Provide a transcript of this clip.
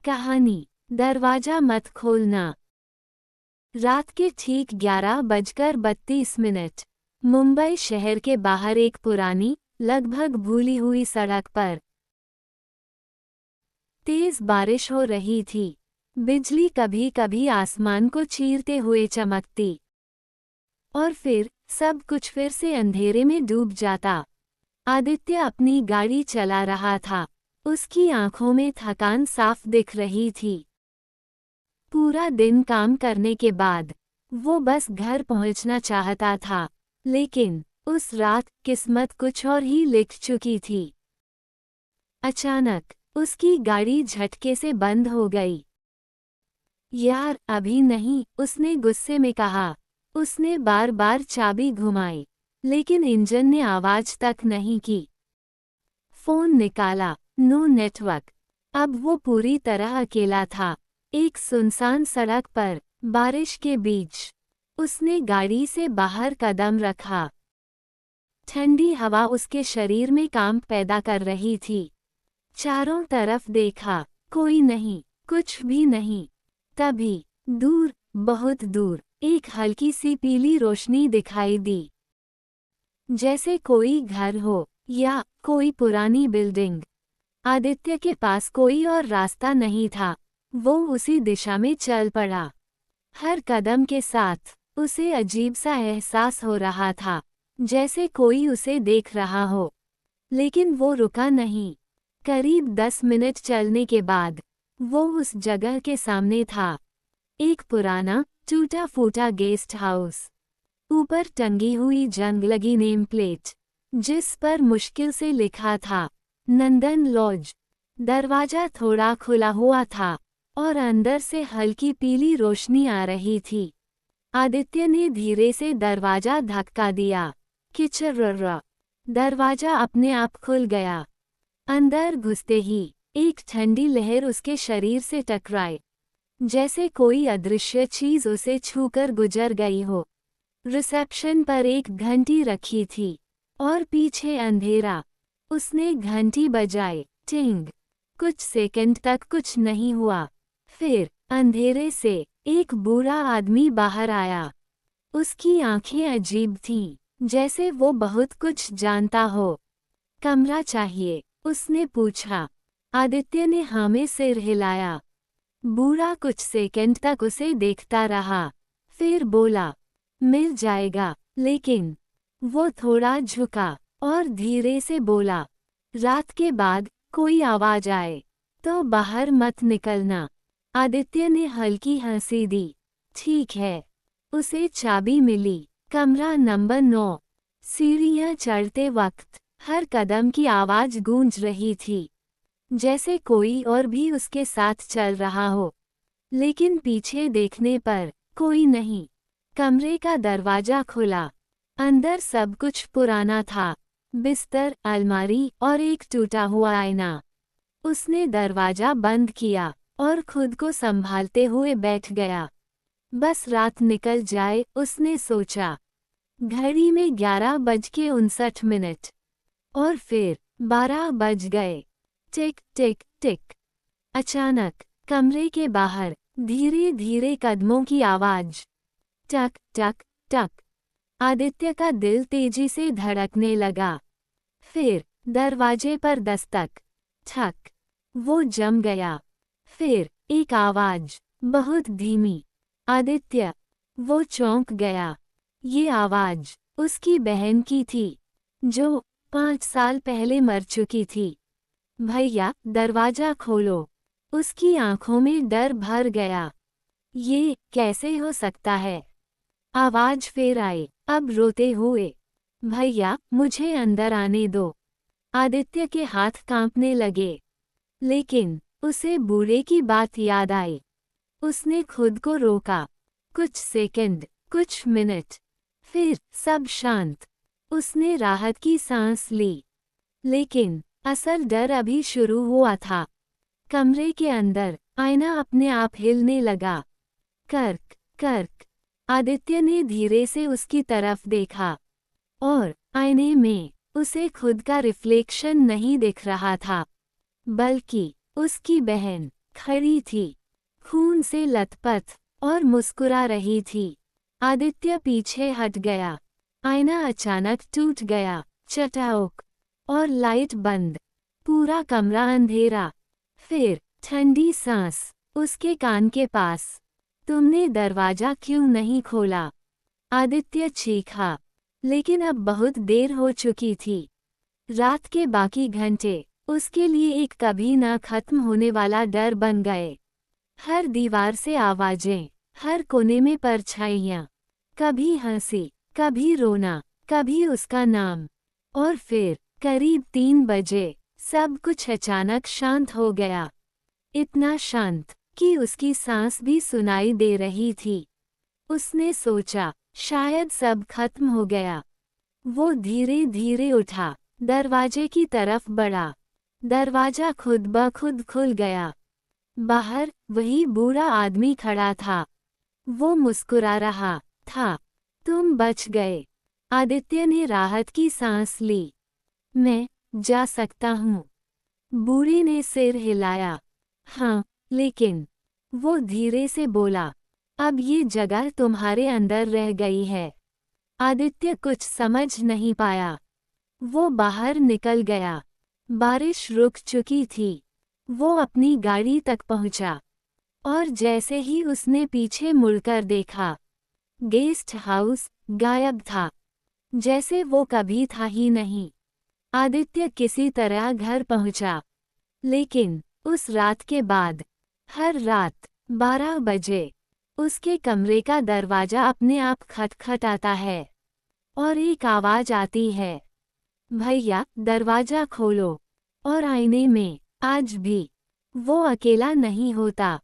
कहानी दरवाजा मत खोलना। रात के ठीक 11:32 मुंबई शहर के बाहर एक पुरानी, लगभग भूली हुई सड़क पर तेज बारिश हो रही थी। बिजली कभी कभी आसमान को चीरते हुए चमकती और फिर सब कुछ फिर से अंधेरे में डूब जाता। आदित्य अपनी गाड़ी चला रहा था। उसकी आंखों में थकान साफ दिख रही थी। पूरा दिन काम करने के बाद वो बस घर पहुंचना चाहता था, लेकिन उस रात किस्मत कुछ और ही लिख चुकी थी। अचानक उसकी गाड़ी झटके से बंद हो गई। यार अभी नहीं, उसने गुस्से में कहा। उसने बार बार चाबी घुमाई, लेकिन इंजन ने आवाज तक नहीं की। फोन निकाला, नो नेटवर्क। अब वो पूरी तरह अकेला था, एक सुनसान सड़क पर, बारिश के बीच। उसने गाड़ी से बाहर कदम रखा। ठंडी हवा उसके शरीर में कांप पैदा कर रही थी। चारों तरफ देखा, कोई नहीं, कुछ भी नहीं। तभी दूर, बहुत दूर, एक हल्की सी पीली रोशनी दिखाई दी, जैसे कोई घर हो या कोई पुरानी बिल्डिंग। आदित्य के पास कोई और रास्ता नहीं था। वो उसी दिशा में चल पड़ा। हर कदम के साथ उसे अजीब सा एहसास हो रहा था, जैसे कोई उसे देख रहा हो। लेकिन वो रुका नहीं। करीब 10 मिनट चलने के बाद वो उस जगह के सामने था। एक पुराना, टूटा फूटा गेस्ट हाउस। ऊपर टंगी हुई जंग लगी नेम प्लेट, जिस पर मुश्किल से लिखा था नंदन लॉज। दरवाजा थोड़ा खुला हुआ था और अंदर से हल्की पीली रोशनी आ रही थी। आदित्य ने धीरे से दरवाजा धक्का दिया। किचर। दरवाजा अपने आप खुल गया। अंदर घुसते ही एक ठंडी लहर उसके शरीर से टकराई, जैसे कोई अदृश्य चीज उसे छूकर गुजर गई हो। रिसेप्शन पर एक घंटी रखी थी और पीछे अंधेरा। उसने घंटी बजाई, टिंग। कुछ सेकंड तक कुछ नहीं हुआ। फिर अंधेरे से एक बूढ़ा आदमी बाहर आया। उसकी आंखें अजीब थीं, जैसे वो बहुत कुछ जानता हो। कमरा चाहिए? उसने पूछा। आदित्य ने हाँ में सिर हिलाया। बूढ़ा कुछ सेकंड तक उसे देखता रहा, फिर बोला, मिल जाएगा। लेकिन वो थोड़ा झुका और धीरे से बोला, रात के बाद कोई आवाज आए तो बाहर मत निकलना। आदित्य ने हल्की हंसी दी। ठीक है। उसे चाबी मिली। कमरा नंबर 9। सीढ़ियां चढ़ते वक्त हर कदम की आवाज गूंज रही थी, जैसे कोई और भी उसके साथ चल रहा हो। लेकिन पीछे देखने पर कोई नहीं। कमरे का दरवाजा खुला। अंदर सब कुछ पुराना था, बिस्तर, अलमारी और एक टूटा हुआ आईना। उसने दरवाजा बंद किया और खुद को संभालते हुए बैठ गया। बस रात निकल जाए, उसने सोचा। घड़ी में 11:59 और फिर 12 बज गए। टिक टिक टिक। अचानक कमरे के बाहर धीरे धीरे कदमों की आवाज। टक टक टक। आदित्य का दिल तेजी से धड़कने लगा। फिर दरवाजे पर दस्तक। ठक। वो जम गया। फिर एक आवाज, बहुत धीमी, आदित्य। वो चौंक गया। ये आवाज उसकी बहन की थी, जो 5 साल पहले मर चुकी थी। भैया, दरवाजा खोलो। उसकी आंखों में डर भर गया। ये कैसे हो सकता है? आवाज फिर आई, अब रोते हुए। भैया, मुझे अंदर आने दो। आदित्य के हाथ कांपने लगे। लेकिन उसे बूढ़े की बात याद आई। उसने खुद को रोका। कुछ सेकंड, कुछ मिनट, फिर सब शांत। उसने राहत की सांस ली। लेकिन असल डर अभी शुरू हुआ था। कमरे के अंदर आईना अपने आप हिलने लगा। कर्क कर्क। आदित्य ने धीरे से उसकी तरफ देखा और आईने में उसे खुद का रिफ्लेक्शन नहीं दिख रहा था, बल्कि उसकी बहन। खड़ी थी, खून से लथपथ, और मुस्कुरा रही थी। आदित्य पीछे हट गया। आईना अचानक टूट गया, चटाक, और लाइट बंद। पूरा कमरा अंधेरा। फिर ठंडी सांस उसके कान के पास। तुमने दरवाजा क्यों नहीं खोला? आदित्य चीखा, लेकिन अब बहुत देर हो चुकी थी। रात के बाकी घंटे उसके लिए एक कभी न खत्म होने वाला डर बन गए। हर दीवार से आवाजें, हर कोने में परछाइयां, कभी हंसी, कभी रोना, कभी उसका नाम। और फिर करीब 3 बजे सब कुछ अचानक शांत हो गया। इतना शांत कि उसकी सांस भी सुनाई दे रही थी। उसने सोचा, शायद सब खत्म हो गया। वो धीरे धीरे उठा, दरवाजे की तरफ बढ़ा। दरवाजा खुद ब खुद खुल गया। बाहर वही बूढ़ा आदमी खड़ा था। वो मुस्कुरा रहा था। तुम बच गए। आदित्य ने राहत की सांस ली। मैं जा सकता हूँ। बूढ़े ने सिर हिलाया। हाँ, लेकिन वो धीरे से बोला, अब ये जगह तुम्हारे अंदर रह गई है। आदित्य कुछ समझ नहीं पाया। वो बाहर निकल गया। बारिश रुक चुकी थी। वो अपनी गाड़ी तक पहुंचा, और जैसे ही उसने पीछे मुड़कर देखा, गेस्ट हाउस गायब था, जैसे वो कभी था ही नहीं। आदित्य किसी तरह घर पहुंचा, लेकिन उस रात के बाद हर रात 12 बजे उसके कमरे का दरवाजा अपने आप खटखटाता है, और एक आवाज आती है, भैया दरवाजा खोलो। और आईने में आज भी वो अकेला नहीं होता।